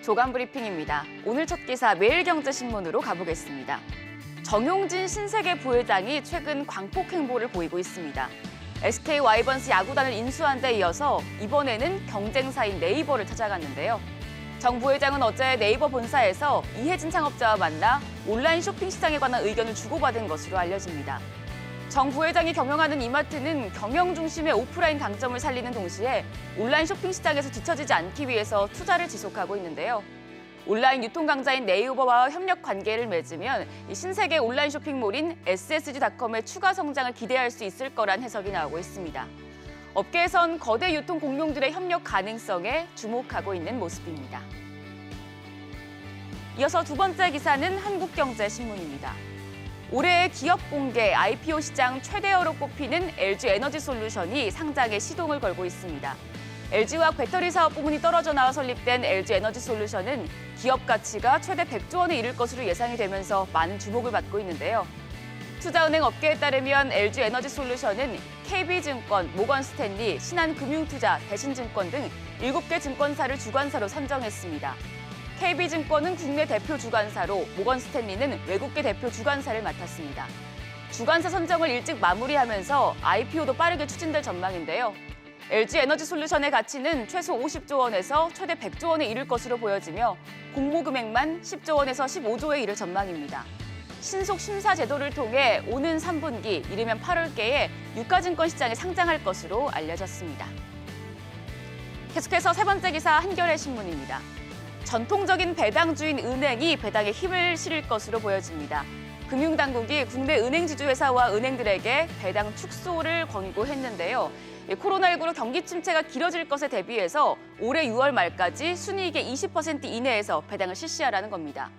조간 브리핑입니다. 오늘 첫 기사 매일경제신문으로 가보겠습니다. 정용진 신세계 부회장이 최근 광폭 행보를 보이고 있습니다. SK 와이번스 야구단을 인수한 데 이어서 이번에는 경쟁사인 네이버를 찾아갔는데요. 정 부회장은 어제 네이버 본사에서 이혜진 창업자와 만나 온라인 쇼핑 시장에 관한 의견을 주고받은 것으로 알려집니다. 정 부회장이 경영하는 이마트는 경영 중심의 오프라인 강점을 살리는 동시에 온라인 쇼핑 시장에서 뒤처지지 않기 위해서 투자를 지속하고 있는데요. 온라인 유통 강자인 네이버와 협력 관계를 맺으면 신세계 온라인 쇼핑몰인 SSG닷컴의 추가 성장을 기대할 수 있을 거란 해석이 나오고 있습니다. 업계에선 거대 유통 공룡들의 협력 가능성에 주목하고 있는 모습입니다. 이어서 두 번째 기사는 한국경제신문입니다. 올해의 기업 공개 IPO 시장 최대어로 꼽히는 LG에너지솔루션이 상장에 시동을 걸고 있습니다. LG화학 배터리 사업 부문이 떨어져 나와 설립된 LG에너지솔루션은 기업 가치가 최대 100조 원에 이를 것으로 예상이 되면서 많은 주목을 받고 있는데요. 투자은행 업계에 따르면 LG에너지솔루션은 KB증권, 모건스탠리, 신한금융투자, 대신증권 등 7개 증권사를 주관사로 선정했습니다. KB증권은 국내 대표 주관사로, 모건스탠리는 외국계 대표 주관사를 맡았습니다. 주관사 선정을 일찍 마무리하면서 IPO도 빠르게 추진될 전망인데요. LG에너지솔루션의 가치는 최소 50조 원에서 최대 100조 원에 이를 것으로 보여지며 공모 금액만 10조 원에서 15조에 이를 전망입니다. 신속 심사 제도를 통해 오는 3분기, 이르면 8월께에 유가증권 시장에 상장할 것으로 알려졌습니다. 계속해서 세 번째 기사 한겨레 신문입니다. 전통적인 배당주인 은행이 배당에 힘을 실을 것으로 보여집니다. 금융당국이 국내 은행 지주회사와 은행들에게 배당 축소를 권고했는데요. 코로나19로 경기 침체가 길어질 것에 대비해서 올해 6월 말까지 순이익의 20% 이내에서 배당을 실시하라는 겁니다.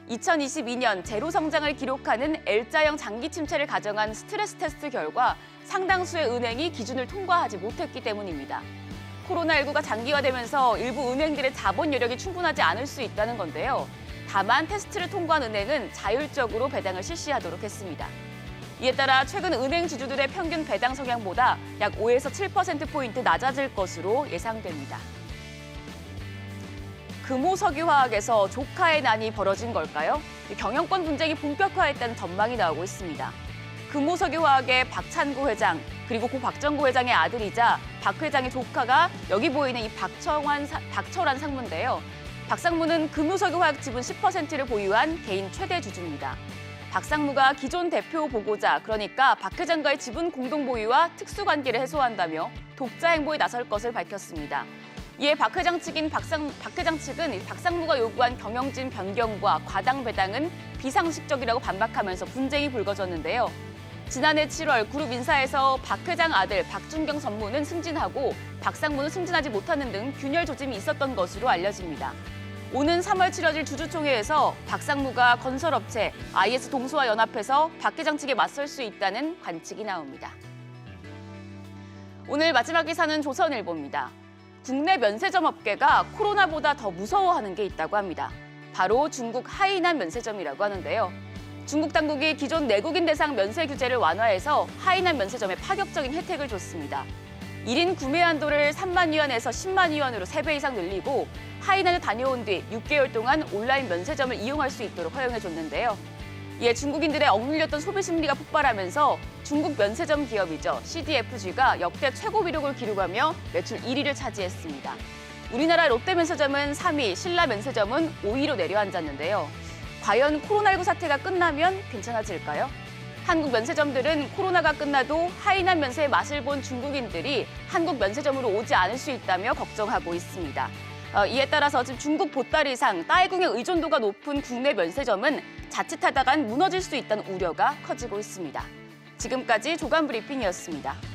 2022년 제로 성장을 기록하는 L자형 장기 침체를 가정한 스트레스 테스트 결과 상당수의 은행이 기준을 통과하지 못했기 때문입니다. 코로나19가 장기화되면서 일부 은행들의 자본 여력이 충분하지 않을 수 있다는 건데요. 다만 테스트를 통과한 은행은 자율적으로 배당을 실시하도록 했습니다. 이에 따라 최근 은행 지주들의 평균 배당 성향보다 약 5에서 7%포인트 낮아질 것으로 예상됩니다. 금호석유화학에서 조카의 난이 벌어진 걸까요? 경영권 분쟁이 본격화했다는 전망이 나오고 있습니다. 금호석유화학의 박찬구 회장, 그리고 고 박정구 회장의 아들이자 박 회장의 조카가 여기 보이는 이 박철환 상무인데요. 박 상무는 금호석유화학 지분 10%를 보유한 개인 최대 주주입니다. 박 상무가 기존 대표 보고자, 그러니까 박 회장과의 지분 공동 보유와 특수관계를 해소한다며 독자 행보에 나설 것을 밝혔습니다. 이에 박 회장 측은 박 상무가 요구한 경영진 변경과 과당 배당은 비상식적이라고 반박하면서 분쟁이 불거졌는데요. 지난해 7월 그룹 인사에서 박 회장 아들 박준경 전무는 승진하고 박 상무는 승진하지 못하는 등 균열 조짐이 있었던 것으로 알려집니다. 오는 3월 치러질 주주총회에서 박 상무가 건설업체 IS 동수와 연합해서 박 회장 측에 맞설 수 있다는 관측이 나옵니다. 오늘 마지막 기사는 조선일보입니다. 국내 면세점 업계가 코로나보다 더 무서워하는 게 있다고 합니다. 바로 중국 하이난 면세점이라고 하는데요. 중국 당국이 기존 내국인 대상 면세 규제를 완화해서 하이난 면세점에 파격적인 혜택을 줬습니다. 1인 구매 한도를 3만 위안에서 10만 위안으로 3배 이상 늘리고 하이난을 다녀온 뒤 6개월 동안 온라인 면세점을 이용할 수 있도록 허용해줬는데요. 이에 중국인들의 억눌렸던 소비 심리가 폭발하면서 중국 면세점 기업이죠. CDFG가 역대 최고 위력을 기록하며 매출 1위를 차지했습니다. 우리나라 롯데면세점은 3위, 신라면세점은 5위로 내려앉았는데요. 과연 코로나19 사태가 끝나면 괜찮아질까요? 한국 면세점들은 코로나가 끝나도 하이난 면세의 맛을 본 중국인들이 한국 면세점으로 오지 않을 수 있다며 걱정하고 있습니다. 이에 따라서 지금 중국 보따리상, 따이궁의 의존도가 높은 국내 면세점은 자칫하다간 무너질 수 있다는 우려가 커지고 있습니다. 지금까지 조간 브리핑이었습니다.